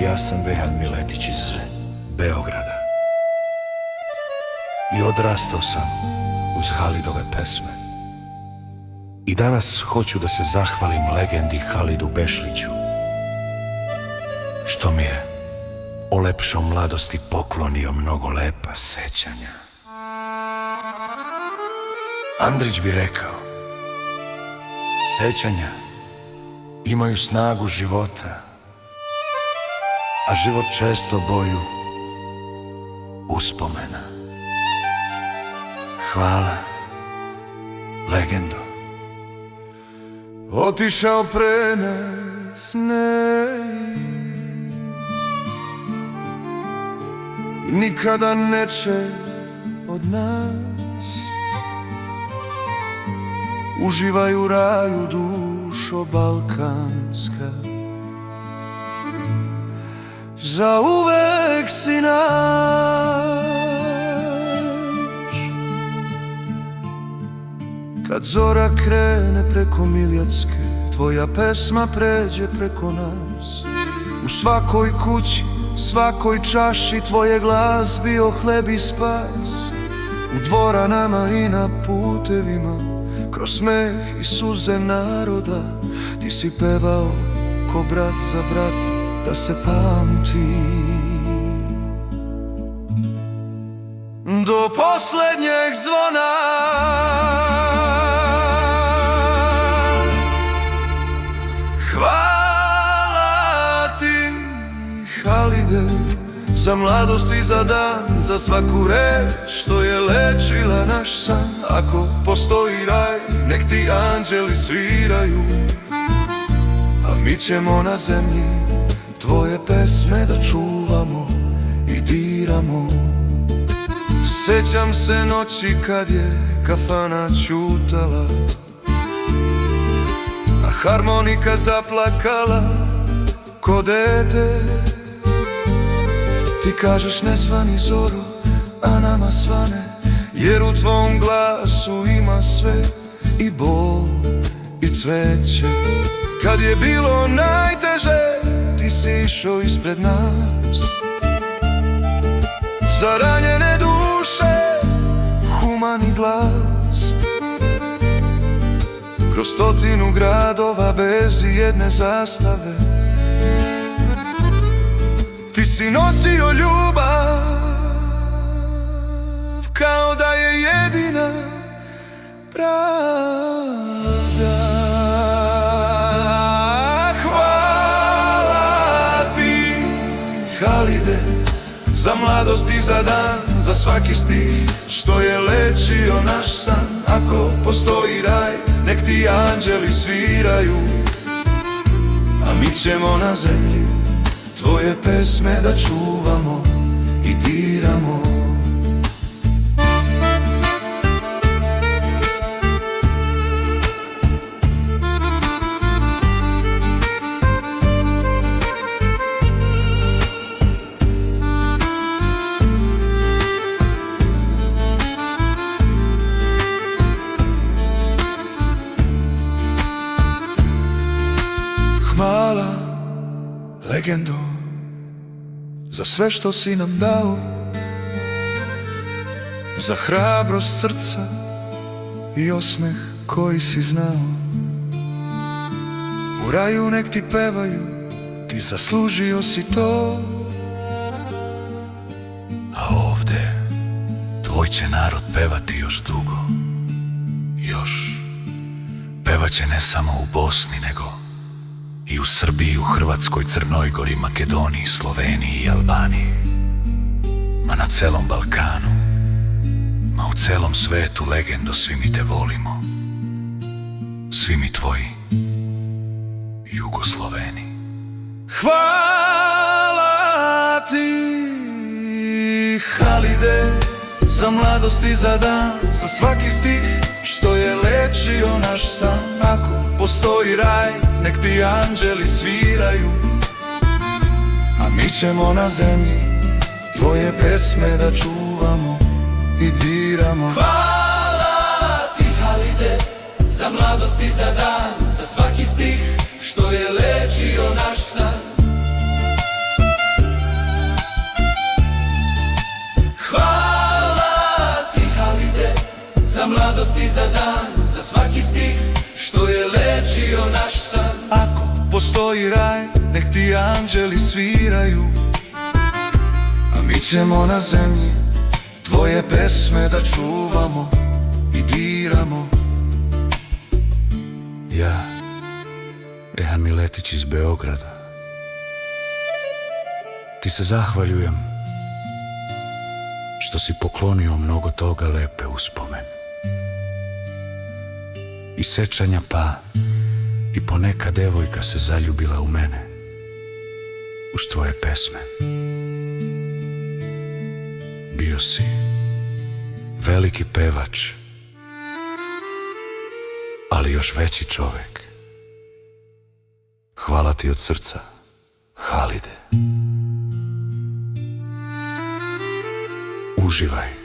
Ja sam Vehan Miletić iz Beograda i odrastao sam uz Halidove pesme. I danas hoću da se zahvalim legendi Halidu Bešliću, što mi je o lepšom mladosti poklonio mnogo lepa sećanja. Andrić bi rekao, sećanja imaju snagu života, a život često boju uspomena. Hvala, legendo. Otišao pre nas i nikada neće od nas. Uživaj u raju, dušo balkanska, zauvek si naš. Kad zora krene preko Miljacke, tvoja pesma pređe preko nas. U svakoj kući, svakoj čaši, tvoje glas bio hleb i spas. U dvoranama i na putevima, kroz smeh i suze naroda, ti si pevao ko brat za brat, da se pamti do poslednjeg zvona. Hvala ti, Halide, za mladost i za dan, za svaku reč što je lečila naš san. Ako postoji raj, nek ti anđeli sviraju, a mi ćemo na zemlji tvoje pesme da čuvamo i diramo. Sećam se noći kad je kafana ćutala, a harmonika zaplakala ko dete. Ti kažeš ne svani zoro, a nama svane, jer u tvom glasu ima sve, i bol i cveće. Kad je bilo najteže, ti si išao ispred nas. Za ranjene duše humani glas. Kroz 100 gradova bez ijedne zastave, ti si nosio ljubav kao da je jedina pravda. Hvala ti, Halide, za mladost i za dan, za svaki stih što je lečio naš san. Ako postoji raj, nek ti anđeli sviraju, a mi ćemo na zemlji tvoje pesme da čuvamo i diramo. Hvala, legendo, za sve što si nam dao, za hrabrost srca i osmeh koji si znao. U raju nek ti pevaju, ti zaslužio si to, a ovde tvoj će narod pevati još dugo. Još pevaće ne samo u Bosni, nego i u Srbiji, u Hrvatskoj, Crnoj Gori, Makedoniji, Sloveniji i Albaniji. Ma na celom Balkanu, ma u celom svetu, legendo, svi mi te volimo. Svi mi tvoji Jugosloveni. Hvala ti, Halide, za mladost i za dan, za svaki stih što je lečio naš san. Ako postoji raj, nek ti anđeli sviraju, a mi ćemo na zemlji tvoje pesme da čuvamo i diramo. Hvala ti, Halide, za mladost i za dan, za svaki stih što je lečio naš san. za mladost i za dan, za svaki stih što je lečio naš san. Ako postoji raj, nek ti anđeli sviraju, a mi ćemo na zemlji tvoje pesme da čuvamo i diramo. Ja, Rehan Miletić iz Beograda, ti se zahvaljujem što si poklonio mnogo toga lepe uspomen i sećanja, pa i poneka devojka se zaljubila u mene uz tvoje pesme. Bio si veliki pevač, ali još veći čovek. Hvala ti od srca, Halide. Uživaj.